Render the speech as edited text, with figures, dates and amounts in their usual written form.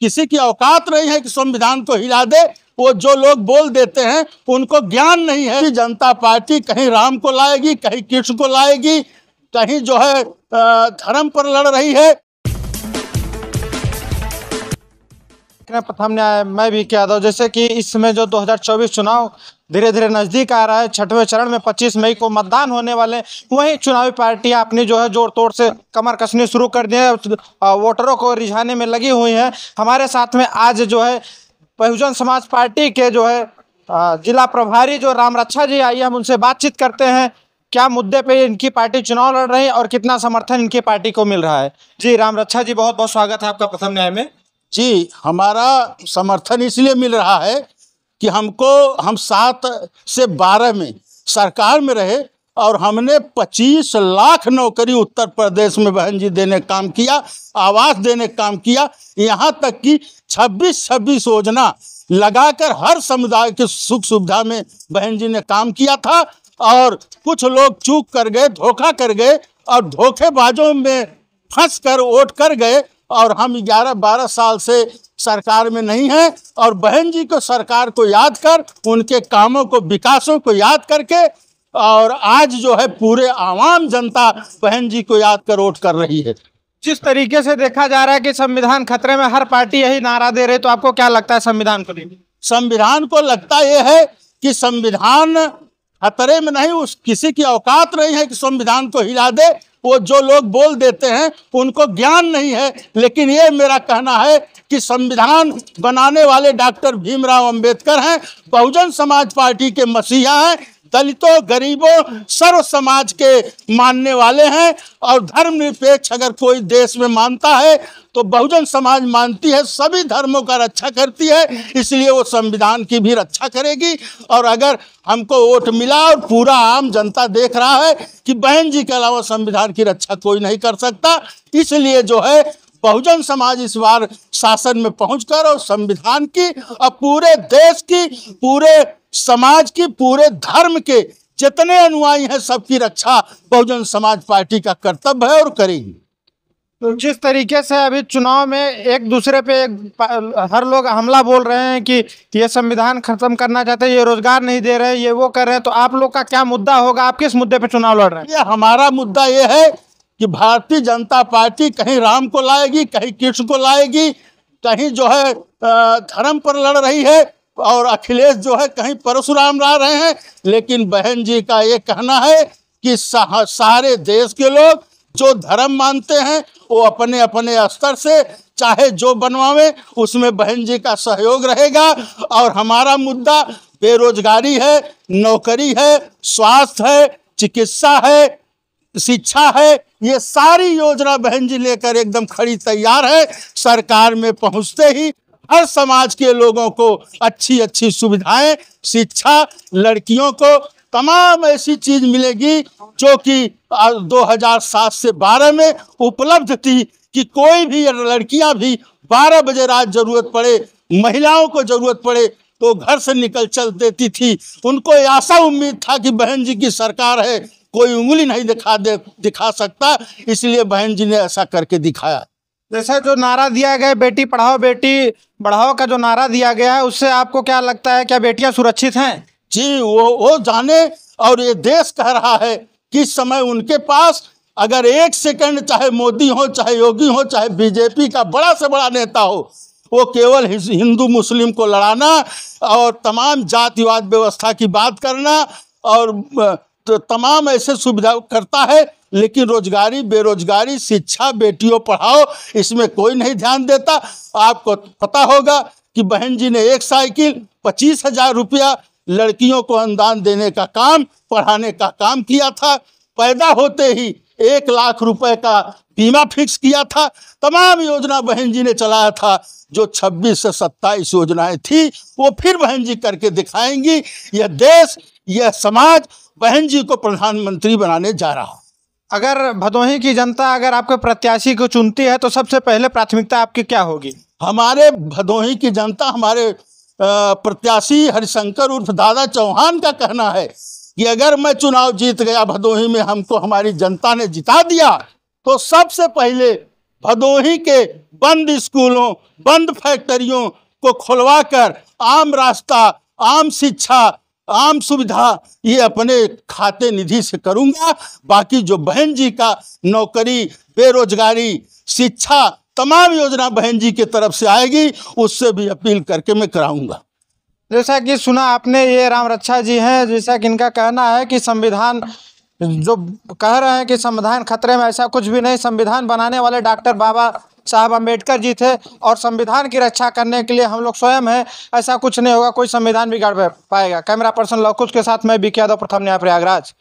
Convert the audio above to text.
किसी की औकात नहीं है कि संविधान को हिला दे। वो जो लोग बोल देते हैं उनको ज्ञान नहीं है कि जनता पार्टी कहीं राम को लाएगी, कहीं कृष्ण को लाएगी, कहीं जो है धर्म पर लड़ रही है। प्रथम न्याय मैं भी क्या यादव, जैसे कि इस समय जो 2024 चुनाव धीरे धीरे नजदीक आ रहा है, 6वें चरण में 25 मई को मतदान होने वाले, वहीं चुनावी पार्टियां अपनी जो है जोर तोड़ से कमर कसनी शुरू कर दी है, वोटरों को रिझाने में लगी हुई हैं। हमारे साथ में आज जो है बहुजन समाज पार्टी के जो है जिला प्रभारी जो राम रक्षा जी, आइए हम उनसे बातचीत करते हैं। क्या मुद्दे पे इनकी पार्टी चुनाव लड़ रही है और कितना समर्थन इनकी पार्टी को मिल रहा है। जी राम रक्षा जी, बहुत बहुत स्वागत है आपका प्रथम न्याय में। जी, हमारा समर्थन इसलिए मिल रहा है कि हम 7 से 12 में सरकार में रहे और हमने 25 लाख नौकरी उत्तर प्रदेश में बहन जी देने का काम किया, आवास देने का काम किया। यहाँ तक कि 26 योजना लगाकर हर समुदाय के सुख सुविधा में बहन जी ने काम किया था। और कुछ लोग चूक कर गए, धोखा कर गए और धोखेबाजों में फंस कर वोट कर गए। और हम 11-12 साल से सरकार में नहीं हैं और बहन जी को सरकार को याद कर, उनके कामों को, विकासों को याद करके, और आज जो है पूरे आवाम जनता बहन जी को याद कर वोट कर रही है। जिस तरीके से देखा जा रहा है कि संविधान खतरे में, हर पार्टी यही नारा दे रही, तो आपको क्या लगता है संविधान को लेकर? संविधान को लगता यह है कि संविधान खतरे में नहीं, किसी की औकात नहीं है कि संविधान को हिला दे। वो जो लोग बोल देते हैं उनको ज्ञान नहीं है। लेकिन ये मेरा कहना है कि संविधान बनाने वाले डॉक्टर भीमराव अंबेडकर हैं, बहुजन समाज पार्टी के मसीहा हैं, दलितों, गरीबों, सर्व समाज के मानने वाले हैं। और धर्मनिरपेक्ष अगर कोई देश में मानता है तो बहुजन समाज मानती है, सभी धर्मों का रक्षा करती है, इसलिए वो संविधान की भी रक्षा करेगी। और अगर हमको वोट मिला और पूरा आम जनता देख रहा है कि बहन जी के अलावा संविधान की रक्षा कोई नहीं कर सकता, इसलिए जो है बहुजन समाज इस बार शासन में पहुंचकर और संविधान की और पूरे देश की, पूरे समाज की, पूरे धर्म के जितने अनुयायी हैं सबकी रक्षा बहुजन समाज पार्टी का कर्तव्य है और करेगी। तो जिस तरीके से अभी चुनाव में एक दूसरे पे हर लोग हमला बोल रहे हैं कि ये संविधान खत्म करना चाहते हैं, ये रोजगार नहीं दे रहे हैं, ये वो कर रहे हैं, तो आप लोग का क्या मुद्दा होगा? आप किस मुद्दे पे चुनाव लड़ रहे हैं? ये हमारा मुद्दा ये है कि भारतीय जनता पार्टी कहीं राम को लाएगी, कहीं कृष्ण को लाएगी, कहीं जो है धर्म पर लड़ रही है, और अखिलेश जो है कहीं परशुराम ला रहे हैं। लेकिन बहन जी का ये कहना है कि सारे देश के लोग जो धर्म मानते हैं वो अपने अपने स्तर से चाहे जो बनवावे, उसमें बहन जी का सहयोग रहेगा। और हमारा मुद्दा बेरोजगारी है, नौकरी है, स्वास्थ्य है, चिकित्सा है, शिक्षा है, ये सारी योजना बहन जी लेकर एकदम खड़ी तैयार है। सरकार में पहुंचते ही हर समाज के लोगों को अच्छी अच्छी सुविधाएं, शिक्षा, लड़कियों को तमाम ऐसी चीज मिलेगी जो कि 2007 से 12 में उपलब्ध थी कि कोई भी लड़कियां भी 12 बजे रात जरूरत पड़े, महिलाओं को जरूरत पड़े तो घर से निकल चल देती थी। उनको ऐसा उम्मीद था कि बहन जी की सरकार है, कोई उंगली नहीं दिखा सकता, इसलिए बहन जी ने ऐसा करके दिखाया। जैसे जो नारा दिया गया बेटी पढ़ाओ बेटी बढ़ाओ का जो नारा दिया गया है, उससे आपको क्या लगता है, क्या बेटियां सुरक्षित हैं? जी, वो जाने। और ये देश कह रहा है कि इस समय उनके पास अगर 1 सेकंड, चाहे मोदी हो, चाहे योगी हो, चाहे बीजेपी का बड़ा से बड़ा नेता हो, वो केवल हिंदू मुस्लिम को लड़ाना और तमाम जातिवाद व्यवस्था की बात करना और तो तमाम ऐसे सुविधा करता है। लेकिन रोजगारी, बेरोजगारी, शिक्षा, बेटियों पढ़ाओ, इसमें कोई नहीं ध्यान देता। आपको पता होगा कि बहन जी ने एक साइकिल, 25,000 रुपया लड़कियों को अनुदान देने का काम, पढ़ाने का काम किया था। पैदा होते ही 1 लाख रुपए का बीमा फिक्स किया था। तमाम योजना बहन जी ने चलाया था। जो 26 से 27 योजनाएं थी वो फिर बहन जी करके दिखाएंगी। यह देश, यह समाज बहन जी को प्रधानमंत्री बनाने जा रहा। अगर भदोही की जनता अगर आपके प्रत्याशी को चुनती है तो सबसे पहले प्राथमिकता आपकी क्या होगी? हमारे भदोही की जनता, हमारे प्रत्याशी हरिशंकर उर्फ दादा चौहान का कहना है कि अगर मैं चुनाव जीत गया भदोही में, हमको हमारी जनता ने जिता दिया, तो सबसे पहले भदोही के बंद स्कूलों, बंद फैक्ट्रियों को खुलवाकर आम रास्ता, आम शिक्षा, आम सुविधा ये अपने खाते निधि से करूंगा। बाकी जो बहन जी का नौकरी, बेरोजगारी, शिक्षा, तमाम योजना बहन जी की तरफ से आएगी, उससे भी अपील करके मैं कराऊंगा। जैसा कि सुना आपने, ये राम रक्षा जी हैं, जैसा कि इनका कहना है कि संविधान जो कह रहे हैं कि संविधान खतरे में, ऐसा कुछ भी नहीं। संविधान बनाने वाले डॉक्टर बाबा साहब अम्बेडकर जी थे और संविधान की रक्षा करने के लिए हम लोग स्वयं हैं। ऐसा कुछ नहीं होगा, कोई संविधान बिगाड़ पाएगा। कैमरा पर्सन लौकुश के साथ मैं बीके यादव, प्रथम न्याय, प्रयागराज।